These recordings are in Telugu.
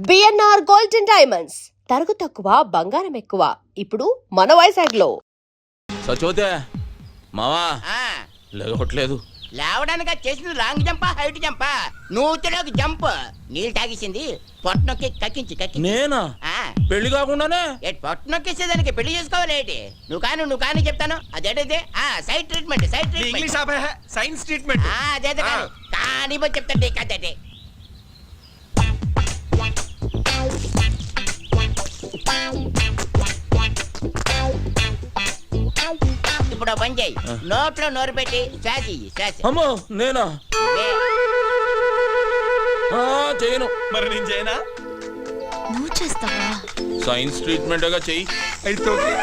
బిఎన్ఆర్ గోల్డెన్ డైమండ్స్ తరుగు తక్కువ బంగారం ఎక్కువ ఇప్పుడు మన వైజాగ్లో. సచోతే మావా లేవట్లేదు. లేవడానికి చేసింది లాంగ్ జంపా హైట్ జంపా? నూతిలోకి జంప్. నీళ్ళు తాగేసింది పొట్టనొక్కి కక్కించి నేనా? పెళ్లి కాకుండానే పొట్టనొక్కేసేదానికి పెళ్లి చేసుకోవాలి ఏంటి? నువ్వు కానీ చెప్తాను. అదేంటే సైడ్ ట్రీట్మెంట్ సైన్స్ ట్రీట్మెంట్ అదే కానీ చెప్తాండి కదే. ఇప్పుడు పని చేయి, నోట్లో నోరు పెట్టి శ్వాస. అమ్మో నేనా? చేయను. మరి నేను చేయనా? నువ్వు చేస్తావా? సైన్స్ ట్రీట్మెంట్ గా చెయ్యి. అయితే ఓకే.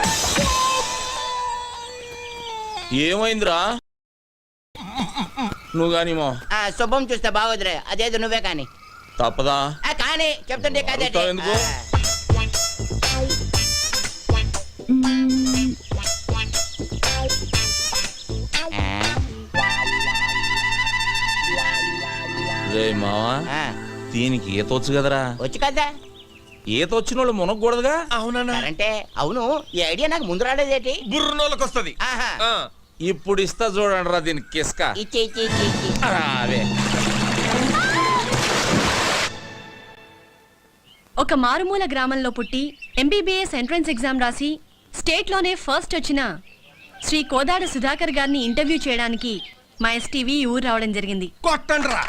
ఏమైందిరా? నువ్వు కాని మా శుభం చూస్తే బాగోదురే. అదేదో నువ్వే కానీ. తప్పదా? కానీ చెప్తుంటే కదే. ఎందుకు? రే మావా, దీనికి ఈత వచ్చు కదరా? వచ్చు కదా. ఈత వచ్చిన వాళ్ళు మునగకూడదుగా? అవునా? అంటే అవును, ఈ ఐడియా నాకు ముందు రాలేదేటి? బుర్రనోళ్ళకి వస్తుంది. ఇప్పుడు ఇస్తా చూడండి రా దీనికి కిస్క. ఇచ్చి అవే ఒక మారుమూల గ్రామంలో పుట్టి ఎంబీబీఎస్ ఎంట్రన్స్ ఎగ్జామ్ రాసి స్టేట్లోనే ఫస్ట్ వచ్చిన శ్రీ కోదాడ సుధాకర్ గారిని ఇంటర్వ్యూ చేయడానికి మా ఎస్టీవీ ఊరు రావడం జరిగింది. కొట్టండ్రా.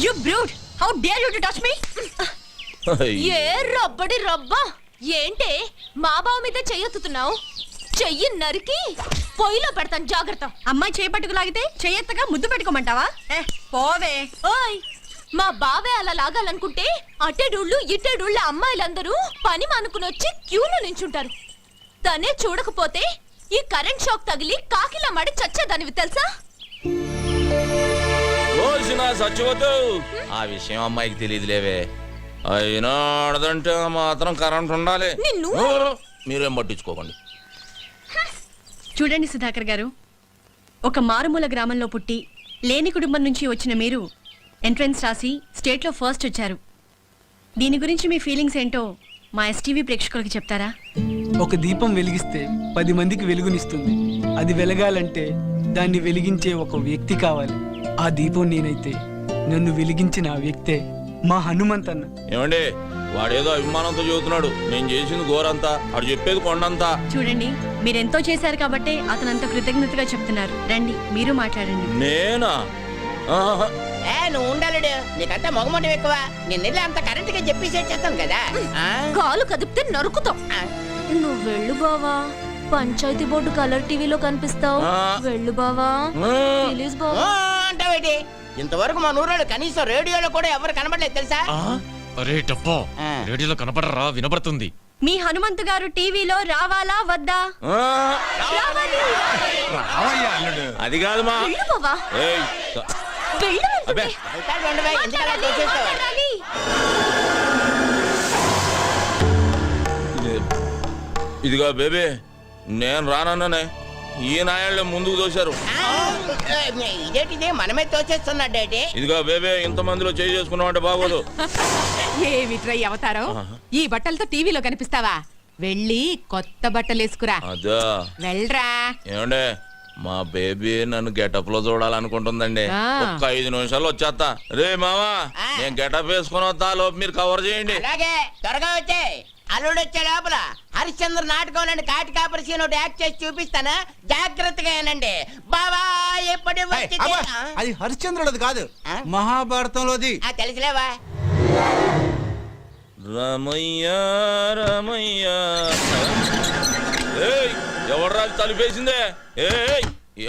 You brute! How dare you to touch me? ఏ రబ్బడి రబ్బా, ఏంటే మా బావ మీద చెయ్యెత్తుతున్నావు? చెయ్యి నరికి పొయ్యిలో పెడతాను, జాగ్రత్త. అమ్మాయి చేపట్టుకు లాగితే చెయ్యెత్తగా ముద్దు పెట్టుకోమంటావా? పోవే. ఓయ్, మా బావే అలా లాగాలనుకుంటే అట్టేడూళ్ళు ఇట్టేడూళ్ళ అమ్మాయిలందరూ పని మానుకుని వచ్చి క్యూలో నించుంటారు. తనే చూడకపోతే ఈ కరెంట్ షాక్ తగిలి కాకిలా మడి చచ్చేదానివి తెలుసా? సచ్చిపోతూ ఆ విషయం అమ్మాయికి తెలియదులేవే. అయినా ఆడదంటే మాత్రం కరెంట్ ఉండాలి. మీరేం పట్టించుకోకండి. చూడండి సుధాకర్ గారు, ఒక మారుమూల గ్రామంలో పుట్టి లేని కుటుంబం నుంచి వచ్చిన మీరు ఎంట్రన్స్ రాసి స్టేట్లో ఫస్ట్ వచ్చారు. దీని గురించి మీ ఫీలింగ్స్ ఏంటో మా ఎస్టీవీ ప్రేక్షకులకి చెప్తారా? ఒక దీపం వెలిగిస్తే 10 మందికి వెలుగునిస్తుంది. అది వెలగాలంటే దాన్ని వెలిగించే ఒక వ్యక్తి కావాలి. ఆ దీపం నేనైతే నన్ను వెలిగించిన ఆ వ్యక్తే మా హనుమంతన్న. ఏమండి, వాడేదో అభిమానంతో చెబుతున్నాడు. నేను చేసింది గోరంతా, అడు చెప్పేది కొండంతా. చూడండి, మీరెంతో చేశారు కాబట్టి అతను అంత కృతజ్ఞతగా చెప్తున్నారు. రండి మీరు మాట్లాడండి. నేనా? నువ్వు ఉండాలడు, నీకంతా మొగమొట్టం ఎక్కువ. నిన్న అంత కరెంట్ గా చెప్పి సెట్ చేస్తాం కదా. కాలు కదిపితే నరుకుతాం. నువ్వు వెళ్ళు బావా, పంచాయతీ బోర్డు కలర్ టీవీలో కనిపిస్తావు. వెళ్ళు బావా, ప్లీజ్ బావా. అంటావేటి? ఇంతవరకు మా నూరాడు కనీసం రేడియోలో కూడా ఎవరు కనబడలేదు తెలుసా? అరే టప్పో, రేడియోలో కనపడరా? వినపడుతుంది. మీ హనుమంతు గారు టీవీలో రావాలా వద్దా? అది కాదు మా. ఇదిగో బేబీ, నేను రానన్నానే, ఈ నాయాళ్ళే ముందుకు తోశారు. ఇదేంటిదే మనమే తోచేస్తున్నాడేటి? ఇదిగో బేబీ, ఇంత మందిలో చేయి చేసుకున్నావు అంటే బాగోదు. ఏమిట్రై అవతారం? ఈ బట్టలతో టీవీలో కనిపిస్తావా? వెళ్ళి కొత్త బట్టలు వేసుకురా. అదా వెళ్ళరా. ఏమండే, మా బేబీ నన్ను గెటప్ లో చూడాలనుకుంటుందండి. ఒక్క 5 నిమిషాలు వచ్చేస్తా. రే మావా, నేను గెటప్ వేసుకుని వస్తా, లోపు మీరు కవర్ చేయండి. అలాగే, త్వరగా వచ్చే. అల్లుడు వచ్చే లోపల హరిశ్చంద్ర నాటకంలోని కాటి కాపరి సీన్ ఒకటి యాక్ట్ చేసి చూపిస్తాను, జాగ్రత్తగా ఏనండి. బాబా ఎప్పుడు అది హరిశ్చంద్రుడు కాదు, మహాభారతంలోది. తెలుసులేవా? రమయ్య రమయ్య, ఎవడ్రాది తలుపేసిందే?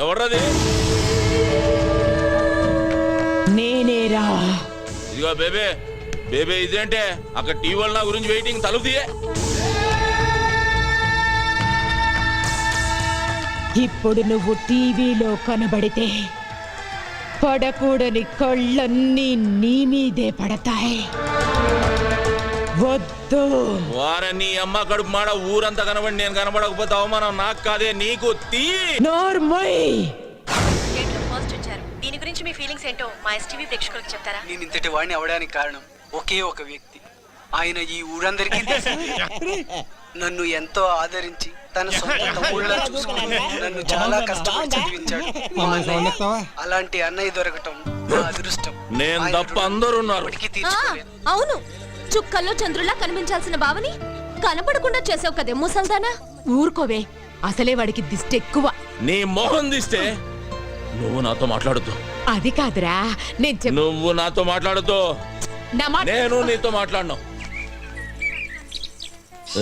ఎవడ్రాది? నేనేరా. ఇదిగో బేబే, బేబే ఇదేంటే అక్కడ టీవీ నా గురించి వెయిటింగ్, తలుపు తీయే. ఇప్పుడు నువ్వు టీవీలో కనబడితే పడకూడని కళ్ళన్నీ నీ మీదే పడతాయి. వద్దు. వారే నీ అమ్మ కడుపు మాడ ఊరంతా కనబడి నేను కనబడకపోతే అవమానం నాకు కాదే నీకు. తీ నోర్మోయ్. స్టేట్లో ఫస్ట్ వచ్చారు. దీని గురించి మీ ఫీలింగ్స్ ఏంటో మా ఎస్టీవీ ప్రేక్షకులకు చెప్తారా? నేను ఇంతటి వాడిని అవడానికి కారణం ఒకే ఒక వ్యక్తి. ఆయన ఈ ఊరందరికీ తెలుసు. నన్ను ఎంతో ఆదరించి తన సొంత తమ్ముళ్ళ చూసుకుని నన్ను చాలా కష్టపడి చదివించాడు. అలాంటి అన్నయ్య దొరకటం నా అదృష్టం. నేను తప్ప అందరూ ఉన్నారు. ఇప్పటికీ ఆ, తీర్చుకోలేను. అవును, చుక్కల్లో చంద్రులా కనిపించాల్సిన బావని కనపడకుండా చేసావు కదే ముసల్దానా. ఊరుకోవే, అసలే వాడికి దిష్టి ఎక్కువ. నీ మొహం తీస్తే నువ్వు నాతో మాట్లాడుతూ. అది కాదురా, నేను నువ్వు నాతో మాట్లాడుతూ నా మాట నేను నీతో మాట్లాడను.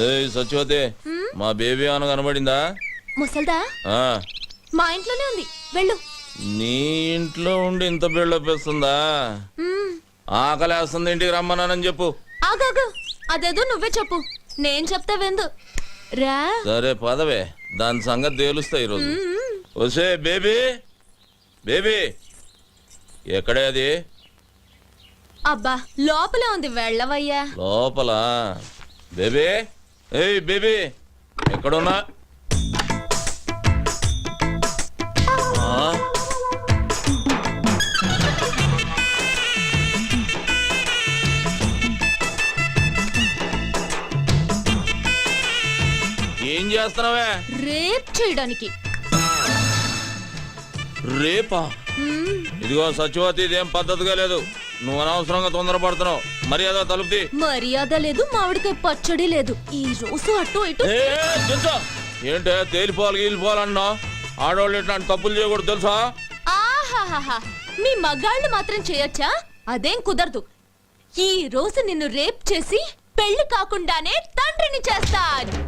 ఏయ్ సత్యవతి, మా బేబీ అన్న కనబడిందా? ముసల్దా ఆ, మా ఇంట్లోనే ఉంది, వెళ్ళు. నీ ఇంట్లో ఉండి ఇంత బిల్డప్ వేస్తుందా? మ్మ్. ఆకలేస్తుంది, ఇంటికి రమ్మన్నానని చెప్పు. ఆగాగు, అదేదో నువ్వే చెప్పు, నేను చెప్తా వెందు. రా. సరే పదవే, దాని సంగతి తేలుస్తా ఈరోజు. వసే బేబీ, బేబీ ఎక్కడే అది? అబ్బా లోపలే ఉంది, వెళ్ళవయ్యా. లోపల. బేబీ, ఏయ్ బేబీ ఎక్కడున్నా? ఏం చేస్తున్నావే? రేప్ చేయడానికి. రేపా? ఇదిగో సత్యవతి, ఇదేం పద్ధతిగా లేదు. నువ్వు అనవసరంగా తొందరపడుతున్నావు. మర్యాద తలుపుతి. మర్యాద లేదు, మామిడికాయ పచ్చడి లేదు. ఈ రోజు అటు ఇటు. ఏంటే తేలిపోవాలి గీలిపోవాలన్నా? ఆడవాళ్ళు ఇట్లాంటి తప్పులు చేయకూడదు తెలుసా? ఆహాహాహా, మీ మగాళ్ళు మాత్రం చేయొచ్చా? అదేం కుదరదు. ఈ రోజు నిన్ను రేప్ చేసి పెళ్లి కాకుండానే తండ్రిని చేస్తా.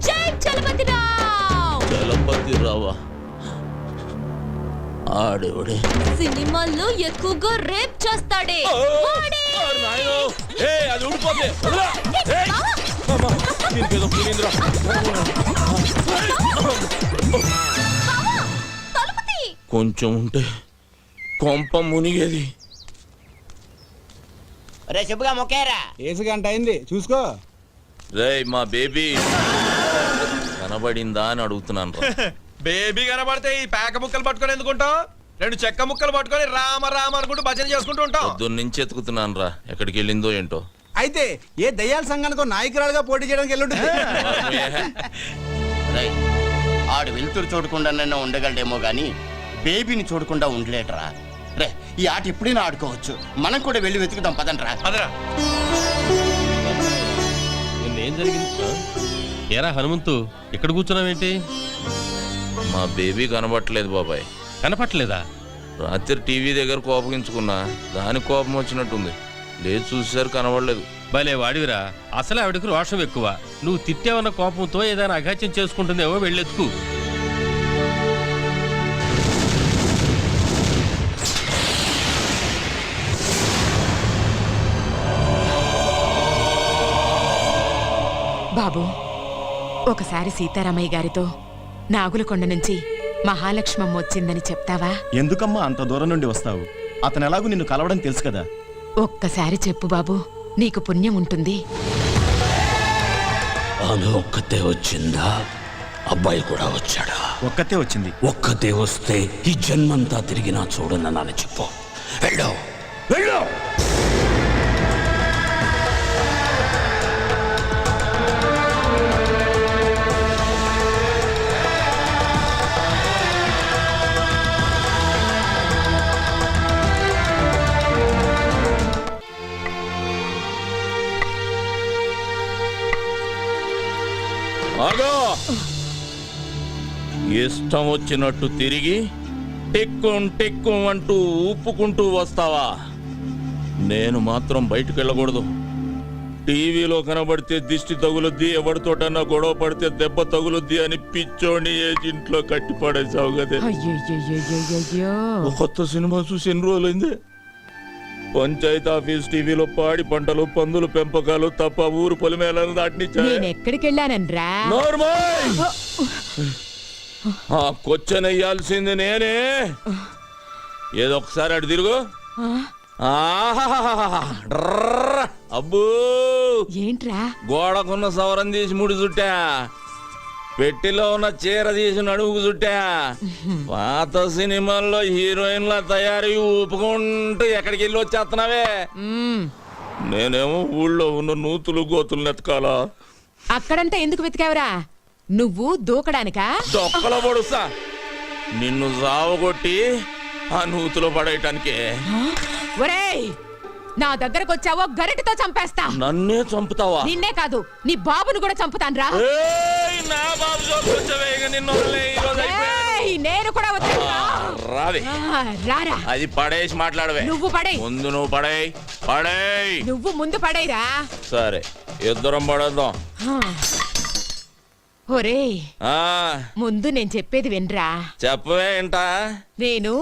జై చలపతిరావు. చలపతిరావా? ఆడేవాడే సినిమాల్లో ఎక్కువగా రేప్ చేస్తాడే వాడే. అది ఊడిపోతే తలుపుతీ. కొంచెం ఉంటే కొంప మునిగేది. రే శుభ్గా మొక్కేరా. ఏసు గంట అయింది చూసుకో. రేయ్ మా బేబీ కనబడిందా అని అడుగుతున్నాను రా. బేబీ కనబడితే ఈ పేక ముక్కలు పట్టుకొని ఎందుకుంటాం? రెండు చెక్క ముక్కలు పట్టుకొని రామ రామ అనుకుంటూ భజన చేసుకుంటూ ఉంటాం. పొద్దున్నుంచి ఎత్తుకుతున్నాను రా, ఎక్కడికి వెళ్ళిందో ఏంటో. అయితే ఏ దయ్యాల సంఘానికో నాయకురాలుగా పోటీ చేయడానికి వెళ్ళుంటుంది. రేయ్, ఆడు వెలుతురు చూడకుండా ఉండగలడేమో గాని బేబీని చూడకుండా ఉండలేటరా. రే, ఈ ఆట ఎప్పుడైనా ఆడుకోవచ్చు. మనం కూడా వెళ్ళి వెతుకుదాం పదండ్రా. అదరా ఏం జరిగింది? ఏరా హనుమంతు, ఇక్కడ కూర్చున్నావేంటి? మా బేబీ కనబట్టలేదు బాబాయ్. కనపట్లేదా? రాత్రి టీవీ దగ్గర కోపగించుకున్నా, దానికి కోపం వచ్చినట్టుంది. లేదు చూసేసరికి కనబడలేదు. భలే వాడివిరా, అసలే ఆవిడకి రోషం ఎక్కువ. నువ్వు తిట్టావన్న కోపంతో ఏదైనా అఘాత్యం చేసుకుంటుందేమో, వెళ్ళెత్తుకు. బాబు, ఒకసారి సీతారామయ్య గారితో నాగులకొండ నుంచి మహాలక్ష్మమ్మ వచ్చిందని చెప్తావా? ఎందుకమ్మా అంత దూరం నుండి వస్తావు? అతను ఎలాగూ నిన్ను కలవడం తెలుసు కదా. ఒక్కసారి చెప్పు బాబు, నీకు పుణ్యం ఉంటుంది. ఆమె ఒక్కతే వచ్చిందా? అబ్బాయి కూడా వచ్చాడా? ఒక్కతే వచ్చింది. ఒక్కతే వస్తే ఈ జన్మంతా తిరిగినా చూడనని చెప్పు. వెళ్ళు, వెళ్ళు. ఆగో! ఇష్టం వచ్చినట్టు తిరిగి టిక్కుం టిక్కుం అంటూ ఊపుకుంటూ వస్తావా? నేను మాత్రం బయటకు వెళ్ళకూడదు. టీవీలో కనబడితే దిష్టి తగులుద్ది, ఎవరితోటన్నా గొడవ పడితే దెబ్బ తగులుద్ది అని పిచ్చోని ఇంట్లో కట్టి పడేసావు కదే. కొత్త సినిమా చూసి ఎన్ని రోజులైంది? పంచాయతీ ఆఫీస్ టీవీలో పాడి పంటలు, పందులు పెంపకాలు తప్ప ఊరు పొలిమేలను దాటిని ఎక్కడికి వెళ్ళానన్రా? ఆ కొచ్చనెయ్యాల్సింది నేనే. ఏదో ఒకసారి అటు తిరుగు. అబ్బో ఏంట్రా గోడకున్న సవరం తీసి ముడి చుట్టా, పెట్టిలో ఉన్న చీర తీసి నడుముకు చుట్టా. పాత సినిమాల్లో హీరోయిన్ల తయారీ ఊపుకుంటూ ఎక్కడికి వెళ్ళి వచ్చేస్తున్నావే. నేనేమో ఊళ్ళో ఉన్న నూతులు గోతులు నెతకాలా. అక్కడంతా ఎందుకు వెతికావురా? నువ్వు దూకడానికా? చొక్కలో పడుస్తా నిన్ను సావగొట్టి ఆ నూతులో పడేయటానికే. ఒరేయ్, నా దగ్గరకు వచ్చావో గరిటతో చంపేస్తా. నన్నే చంపుతావా? నిన్నే కాదు, నీ బాబును కూడా చంపుతాన్రా. ఏయ్, నా బాబు చూపించవే, ఇక నిన్ను వదిలే, ఈ రోజు అయిపోయాను. ఏయ్, నేను కూడా వదిలేస్తా. రావే, రారా. అది పడేసి మాట్లాడవే. నువ్వు పడేయ్. ముందు నువ్వు పడేయ్. నువ్వు ముందు పడేయరా. సరే, ఇద్దరం పడేద్దాం. ఒరేయ్, ఆ ముందు నేను చెప్పేది వినరా. చెప్పవే ఏంటా? నేను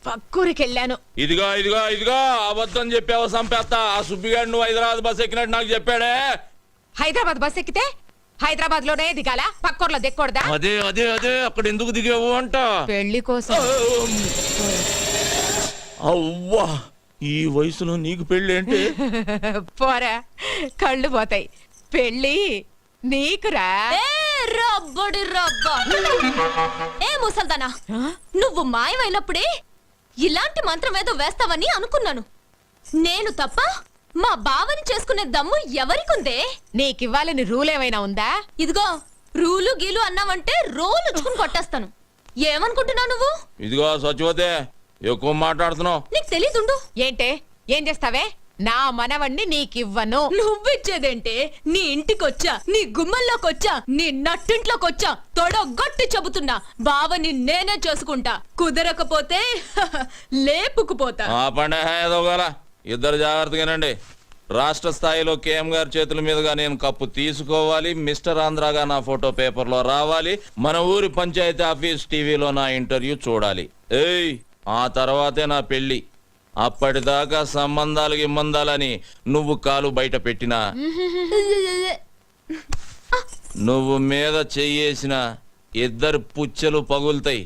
పక్కూరికెళ్ళాను. ఇదిగో ఇదిగో ఇదిగో, అబద్ధం చెప్పావు, సంపేస్తా. ఆ సుబ్బిగాడు నువ్వు హైదరాబాద్ బస్ ఎక్కినట్టు నాకు చెప్పాడే. హైదరాబాద్ బస్ ఎక్కితే హైదరాబాద్ లోనే దిగాల, పక్కూర్లో దిక్కకూడదా? అదే అదే అదే, అక్కడ ఎందుకు దిగావు అంట. పెళ్లి కోసం. అవ్వా, ఈ వయసులో నీకు పెళ్ళి ఏంటి? పోరా, కళ్ళు పోతాయి. పెళ్లి నీకురా. రబ్బడి రబ్బ. ఏ ముసల్దానా, నువ్వు మాయమైనప్పుడే ఇలాంటి మంత్రం ఏదో వేస్తావని అనుకున్నాను. నేను తప్ప మా బావని చేసుకునే దమ్ము ఎవరికుందే? నీకివ్వాలని రూల్ ఏమైనా ఉందా? ఇదిగో, రూలు గీలు అన్నావంటే రోలు ఉచ్చుకుని కొట్టేస్తాను. ఏమనుకుంటున్నావు నువ్వు? ఇదిగో సచివతే, ఎక్కువ మాట్లాడుతున్నావు. నీకు తెలీదుండు. ఏంటే, ఏం చేస్తావే? నా మనవణ్ణి నీకివ్వను. నువ్విచ్చేదేంటే? నీ ఇంటికొచ్చా, నీ గుమ్మల్లోకొచ్చా, నీ నట్టింట్లోకొచ్చా తొడగొట్టి చెబుతున్నా, బావని నేనే చేసుకుంటా. కుదరకపోతే లేపుకుపోతా. ఆ పండే ఏదోగల, ఇద్దరు జాగ్రత్తగానండి. రాష్ట్ర స్థాయిలో కేఎం గారి చేతుల మీదుగా నేను కప్పు తీసుకోవాలి. మిస్టర్ ఆంధ్రాగా నా ఫోటో పేపర్లో రావాలి. మన ఊరి పంచాయతీ ఆఫీస్ టీవీలో నా ఇంటర్వ్యూ చూడాలి. ఏయ్, ఆ తర్వాతే నా పెళ్లి. అప్పటిదాకా సంబంధాలు గిమ్మందాలని నువ్వు కాలు బయట పెట్టినా, నువ్వు మీద చెయ్యేసిన ఇద్దరు పుచ్చలు పగులుతాయి.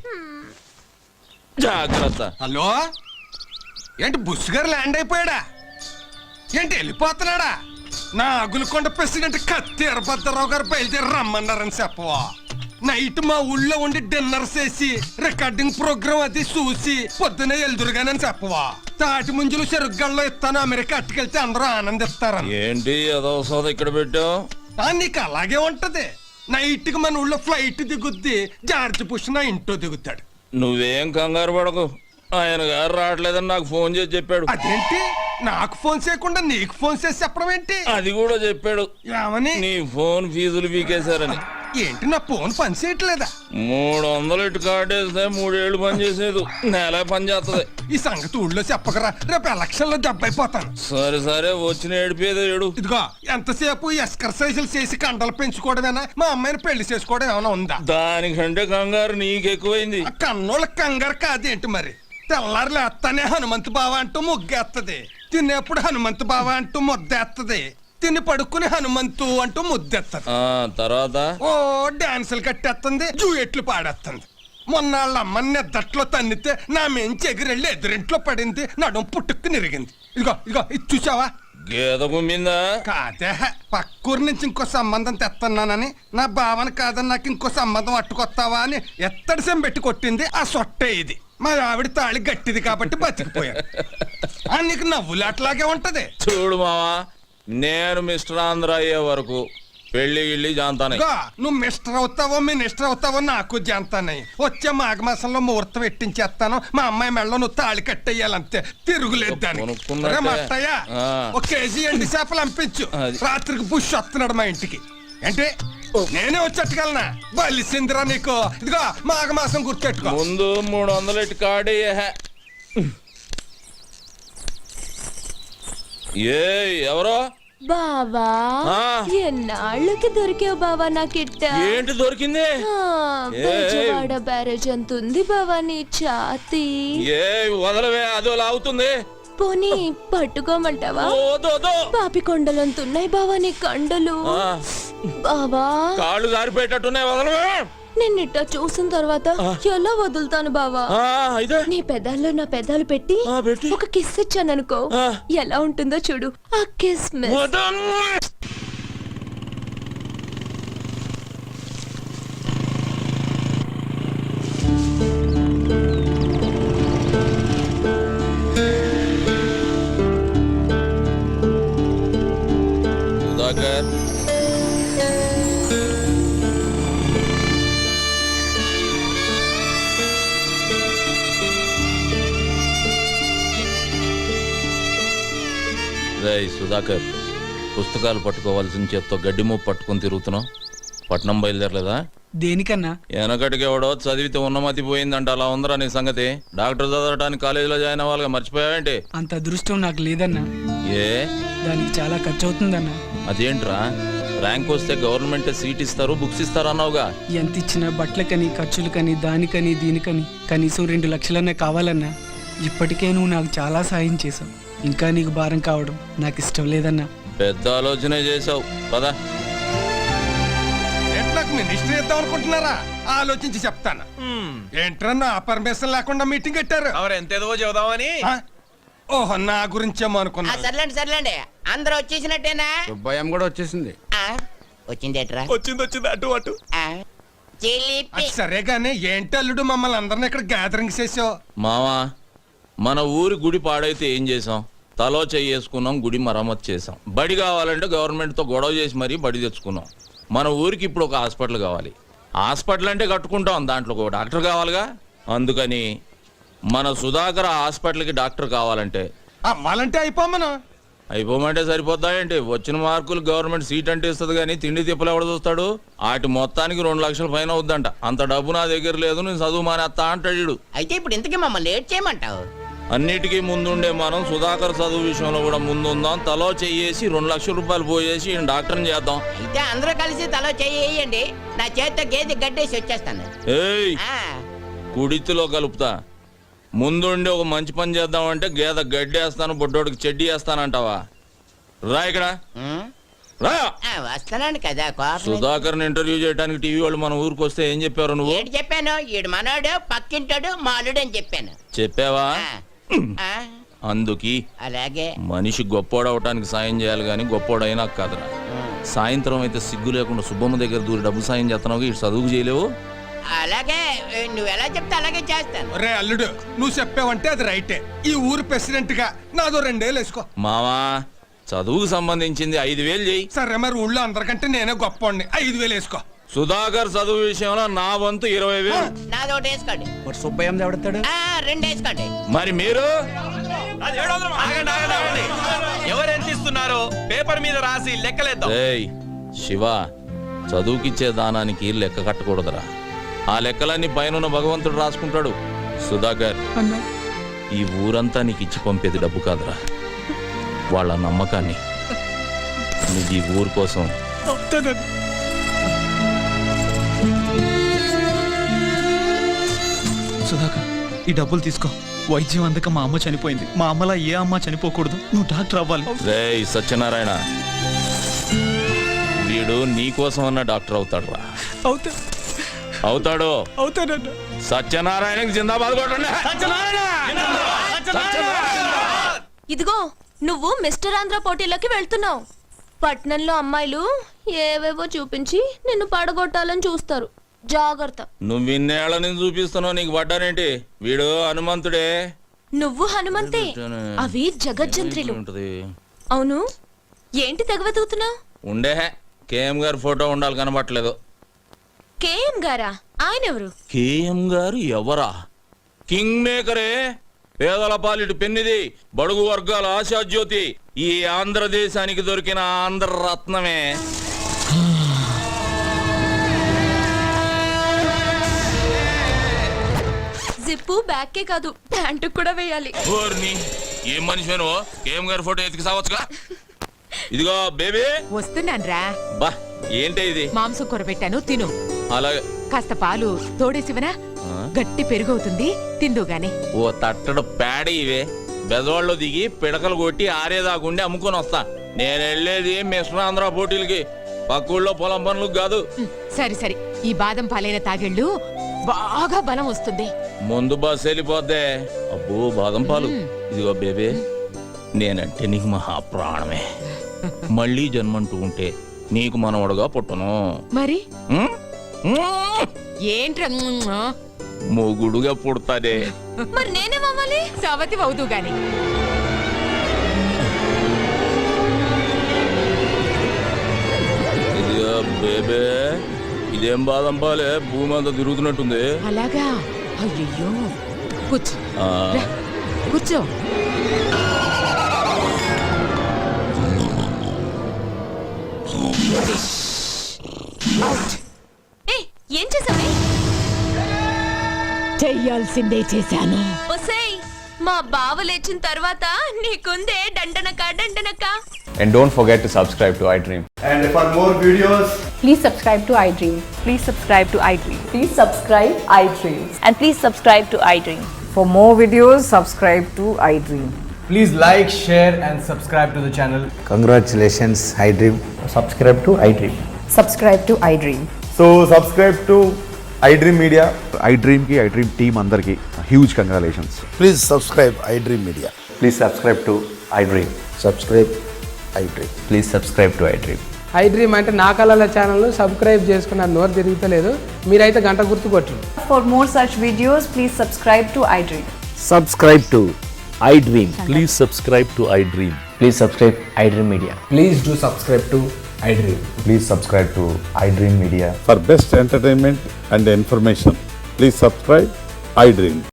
జాగ్రత్త. హలో, ఏంటి బుస్ గారు ల్యాండ్ అయిపోయాడా? ఏంటి వెళ్ళిపోతున్నాడా? నా అగులకొండ ప్రెసిడెంట్ కత్తి ఎర్రభద్రరావు గారు బయలుదేరి రమ్మన్నారని చెప్పవా? నైట్ మా ఊళ్ళో ఉండి డిన్నర్ చేసి రికార్డింగ్ ప్రోగ్రామ్ అది చూసి పొద్దునే ఎల్దురుగానని చెప్పవా? తాటి ముంజులు చెరుగ్గల్లో ఇస్తాను, అమెరికా అట్టుకెళ్తే అందరూ ఆనందిస్తారని. ఏంటి ఏదో సోద ఇక్కడ పెట్టావు? నీకు అలాగే ఉంటది. నైట్ కి మన ఊళ్ళో ఫ్లైట్ దిగుద్ది, జార్జ్ బుష్ నా ఇంట్లో దిగుతాడు. నువ్వేం కంగారు పడకు, ఆయన గారు రావట్లేదని నాకు ఫోన్ చేసి చెప్పాడు. అదేంటి, నాకు ఫోన్ చేయకుండా నీకు ఫోన్ చేసి చెప్పడం ఏంటి? అది కూడా చెప్పాడు. ఏమని? నీ ఫోన్ ఫీజులు పీకేశారని. ఏంటి, నా ఫోన్ పని చేయట్లేదా? 300 ఇటు కార్డేస్తే 3 ఏళ్ళు పని చేసేది, నెల పని చేస్తుంది. ఈ సంగతి ఊళ్ళో చెప్పకరా, రేపు ఎలక్షన్ లో దెబ్బైపోతాను. సరే సరే, వచ్చిన ఏడిపోయేది ఏడు. ఇదిగో, ఎంతసేపు ఎక్సర్సైజులు చేసి కండలు పెంచుకోవడమేనా? మా అమ్మాయిని పెళ్లి చేసుకోవడం ఏమైనా ఉందా? దానికంటే కంగారు నీకెక్కువైంది. కన్నోళ్ళ కంగారు కాదేంటి మరి? తెల్లారు లేస్తానే హనుమంతు బావ అంటూ ముగ్గేత్తది, తినేప్పుడు హనుమంతు బావ అంటూ ముద్దేత్తది, తిని పడుకుని హనుమంతు అంటూ ముద్దెత్తది. తర్వాత ఓ డాన్సులు కట్టేస్తుంది, జూయెట్లు పాడేస్తుంది. మొన్నాళ్ళ అమ్మని నిద్దట్లో తన్నితే నా మెంచి ఎగిరెళ్ళి ఎదురింట్లో పడింది, నడుం పుట్టుక్కు నిరిగింది. ఇదిగో ఇదిగో, ఇది చూసావా? గేద కుమ్మిందా? కాదే, పక్కూరు నుంచి ఇంకో సంబంధం తెస్తున్నానని, నా భావన కాదని నాకు ఇంకో సంబంధం అట్టుకొస్తావా అని ఎత్తడి సెం పెట్టి కొట్టింది. ఆ సొట్టే ఇది. మా ఆవిడ తాళి గట్టిది కాబట్టి బతికిపోయాను. నీకు నవ్వులాట్లాగే ఉంటది. చూడు మావా, నేను మిస్టర్ ఆంధ్ర అయ్యే వరకు పెళ్లి గిళ్ళి జాంతానే. నువ్వు మిస్టర్ అవుతావో మినిస్టర్ అవుతావో నాకు జాంతానయ్యి. వచ్చే మాఘమాసంలో ముహూర్తం పెట్టించేస్తాను. మా అమ్మాయి మెళ్ళలో నువ్వు తాళి కట్టేయాలంతే, తిరుగులేదు దానికి. మట్టయ్య, ఒక కేజీ ఎండి చేపలు పంపించు. రాత్రికి బుష్ వస్తున్నాడు మా ఇంటికి. అంటే నేనే వచ్చేట్టుకెళ్ళనా? బలిసిందిరా నీకు. ఇదిగో, మాఘమాసం గుర్తెట్టుకో. ముందు 300 ఇటు కార్డు ఏ ఎవరో బావా, ఎన్నాళ్ళకి దొరికావు బావా నాకిట్ట. ఏంటి దొరికింది? బెజవాడ బ్యారేజ్ అంత ఉంది బావా నీ ఛాతి. ఏ వదలవే, అదో లాగుతుంది. పోనీ పట్టుకోమంటావా? పాపి కొండలంతున్నాయి బావా నీ కండలు. బావా కాళ్ళు జారిపోయేటట్టున్నాయి, వదలవే. నిన్నిట్ట చూసిన తర్వాత ఎలా వదులుతాను బావా? నీ పెదాల్లో నా పెదాలు పెట్టి ఒక కిస్ ఇచ్చాననుకో, ఎలా ఉంటుందో చూడు ఆ కిస్. సుధాకర్, రేయ్ సుధాకర్, పుస్తకాలు పట్టుకోవాల్సిన చేత్తో గడ్డి మూపు పట్టుకొని తిరుగుతున్నావు. పట్నం బయలుదేరలేదా? దేనికన్నా? వెనకటికి ఎవడో చదివితే ఉన్నమతి పోయిందంట, అలా ఉందరా నీ సంగతి? డాక్టర్ చదవడానికి కాలేజీలో జాయిన్ అవ్వాలిగా, మర్చిపోయావేంటి? అంత అదృష్టం నాకు లేదన్నా. ఏ? దానికి చాలా ఖర్చు అవుతుందన్నా. అదేంట్రా, ర్యాంక్ వస్తే గవర్నమెంట్ సీట్ ఇస్తారు, బుక్స్ ఇస్తారు అన్నావుగా? ఎంత ఇచ్చినా బట్టలకని, ఖర్చులకని, దానికని దీనికని కనీసం 2 లక్షలన్నా కావాలన్నా. ఇప్పటికే నువ్వు నాకు చాలా సాయం చేసావు. ఇంకా నీకు భారం కావడం నాకు ఇష్టం లేదన్నా. పెద్ద ఆలోచనే చేసావు. పదా నాకు మినిస్టర్ ఇద్దాం అనుకుంటున్నారా? ఆలోచించి చెప్తాను. ఏంట్రా నా పర్మిషన్ లేకుండా మీటింగ్ పెట్టారు? ఎంతేదో చెబుదామని. ఓహో, నా గురించేమో అనుకున్నా. సర్లేండి సర్లేండి, అందరూ వచ్చేసినట్టేనా? సుబ్బయ్యం కూడా వచ్చేసింది. వచ్చిందేట్రా? వచ్చింది అటు అటు. జిలిపి. సరే గానీ ఏంటి అల్లుడు మమ్మల్ని అందరిని ఇక్కడ గ్యాదరింగ్ చేసావు? మావా, మన ఊరి గుడి పాడైతే ఏం చేసాం? తలో చేసుకున్నాం, గుడి మరమ్మతు చేసాం. బడి కావాలంటే గవర్నమెంట్తో గొడవ చేసి మరీ బడి తెచ్చుకున్నాం. మన ఊరికి ఇప్పుడు ఒక హాస్పిటల్ కావాలి. హాస్పిటల్ అంటే కట్టుకుంటాం, దాంట్లో ఒక డాక్టర్ కావాలిగా. అందుకని మన సుధాకర్ హాస్పిటల్కి డాక్టర్ కావాలంటే అవ్వాలంటే అయిపోమంటే సరిపోద్దా ఏంటి? వచ్చిన మార్కులు గవర్నమెంట్ సీట్ అంటే ఇస్తుంది, కానీ తిండి తిప్పలు ఎవడ చూస్తాడు? వాటి మొత్తానికి 2 లక్షల పైన అవుద్దంట. అంత డబ్బు నా దగ్గర లేదు, నేను చదువు మానేస్తా అంటాడు. అయితే ఇప్పుడు ఇంతకీ మమ్మల్ని లేట్ చేయమంటావు? అన్నిటికీ ముందుండే మనం సుధాకర్ చదువు విషయంలో కూడా ముందుందాం. తలో చెయ్యేసి 2 లక్షల రూపాయలు పోయేసి డాక్టర్ని చేద్దాం. అయితే అందరూ కలిసి తలో చెయ్యండి, నా చేతితో గేదె గడ్డేసి వచ్చేస్తాను. ఏయ్, కుడితిలో కలుపుతా. ముందుండి ఒక మంచి పని చేద్దామంటే గేదె గడ్డేస్తాను, బొడ్డోడికి చెడ్డీ వేస్తానంటావా? రా ఇక్కడ రా. వస్తానండి కదా. సుధాకర్ని ఇంటర్వ్యూ చేయడానికి టీవీ వాళ్ళు మన ఊరికి వస్తే ఏం చెప్పారు నువ్వు? ఏంటి చెప్పాను? ఈడు మనోడు, పక్కింటాడు, మాలుడు అని చెప్పాను. చెప్పావా? అందుకి అలాగే మనిషి గొప్పోడవటానికి సాయం చేయాలి, కానీ గొప్పోడైనా కాదురా. సాయంత్రం అయితే సిగ్గు లేకుండా సుబ్బమ్మ దగ్గర దూరి డబ్బు సాయం చేస్తున్నావు, ఇటు చదువుకు చేయలేవు. అలాగే నువ్వు ఎలా చెప్తే అలాగే చేస్తాను. రే అల్లుడు, నువ్వు చెప్పావంటే అది రైటే. ఈ ఊరు ప్రెసిడెంట్ గా నాదో 2 ఏళ్ళు వేసుకో. మావా, చదువుకు సంబంధించింది 5,000 చెయ్యి. సరే, మరి ఊళ్ళో అందరికంటే నేనే గొప్ప. 5,000 వేసుకో. సుధాకర్ చదువు విషయంలో నా వంతు 20,000. నాది ఒకటి వేసుకోండి. సుబ్బయ్యం ఎవడతాడు? 2 వేసుకోండి. మరి మీరు ఎవరెంత ఇస్తున్నారో పేపర్ మీద రాసి లెక్కలేద్దాం. శివ, చదువుకిచ్చే దానానికి లెక్క కట్టకూడదురా. ఆ లెక్కలన్నీ పైన భగవంతుడు రాసుకుంటాడు. సుధాకర్, ఈ ఊరంతా నీకు ఇచ్చి పంపేది డబ్బు కాదురా, వాళ్ళ నమ్మకాన్ని. నువ్వు ఈ ఊరు కోసం సుధాకర్, ఈ డబ్బులు తీసుకో. వైద్యం అందక మా అమ్మ చనిపోయింది. మా అమ్మలా ఏ అమ్మ చనిపోకూడదు. నువ్వు డాక్టర్ అవ్వాలి. రేయ్ సత్యనారాయణ, వీడు నీకోసం అన్న డాక్టర్ అవుతాడు రా. అవుతాడు. సత్యనారాయణకి జిందాబాద్ కొట్టండి. ఇదిగో, నువ్వు మిస్టర్ ఆంధ్ర పోటీలోకి వెళ్తున్నావు. పట్నంలో అమ్మాయిలు ఏవేవో చూపించి నిన్ను పడగొట్టాలని చూస్తారు. జాగ్రత్త. నువ్వు ఇన్నేళ్ల నుంచి చూపిస్తున్నావు, నీకు పడ్డానేంటి? వీడు హనుమంతుడే. నువ్వు హనుమంతే, అవి జగజ్జంత్రులు. అవును, ఏంటి తెగవెతుకుతున్నావు? ఉండే కేఎం గారు ఫోటో ఉండాలి, కనబట్టలేదు. కేఎం గారా? ఆయన ఎవరు? కేఎం గారు ఎవరా? కింగ్ మేకరే, పేదల పాలిటి పెన్నిది, బడుగు వర్గాల ఆశాజ్యోతి, ఈ ఆంధ్రదేశానికి దొరికిన ఆంధ్ర రత్నమే. జిప్పు బ్యాకే కాదు, ప్యాంటు కూడా వేయాలి. ఏం మనిషి కేఎం గారి ఫోటో ఎతికి సావచ్చుగా. ఇదిగో బేబీ, వస్తున్నాను రా. బా, ఏంటి ఇది? మాంసం కూర పెట్టాను, తిను. అలాగే. కాస్త పాలు తోడేసివనా? గట్టి పెరుగవుతుంది, తిందు గాని. ఓ తట్టడు పేడ ఇవే, బెజవాడలో దిగి పిడకలు కొట్టి ఆరేదాకుండి అమ్ముకొని వస్తా. నేను వెళ్ళేది మిశ్ర ఆంధ్ర పోటీలకి, పక్కూళ్ళో పొలం పనులకు కాదు. సరే సరే, ఈ బాదం పాలైన తాగెళ్ళు బాగా బలం వస్తుంది. ముందు బస్సు వెళ్ళిపోద్దే. అబ్బో బాదం పాలు. ఇదిగో బేబే, నేనంటే నీకు మహాప్రాణమే. మళ్ళీ జన్మంటూ ఉంటే నీకు మనవడుగా పుట్టను. మరి ఉమ్? ఉమ్? ఏంట్రా మొగుడుగా పుడతాదే. మరి నేనేమవ్వాలి? సవతి అవుతూ గాని. ఇదిగో బేబే, ఇదేం బాదం పాలే, భూమి అంతా తిరుగుతున్నట్టుంది. అలాగా? అయ్యయ్యో, కూర్చో ఆ, రా, కూర్చో. ఏయ్, ఏం చేసావే? చెయ్యాల్సిందే చేశాను. ఒసేయ్, మా బావ లేచిన తర్వాత నీకుందే దండనక దండనక. And don't forget to subscribe to iDream. And for more videos, please subscribe to iDream. Please subscribe to iDream. Please subscribe iDream. And please subscribe to iDream. For more videos, subscribe to iDream. Please like, share and subscribe to the channel. Congratulations iDream. Subscribe to iDream. Subscribe to iDream. so subscribe to iDream Media. iDream ki iDream team andarki huge congratulations. Please subscribe iDream media. Please subscribe to iDream. Subscribe iDream. Please subscribe to iDream. iDream అంటే నా కళల ఛానల్ సబ్స్క్రైబ్ చేసుకున్న నోరు తిరుగుతలేదు. మీరైతే గంట గుర్తు కొట్టు. For more such videos, please subscribe to iDream. Subscribe to iDream. Please subscribe to iDream. Please subscribe iDream Media. Please do subscribe to iDream. Please subscribe to iDream Media. For best entertainment and information, please subscribe iDream.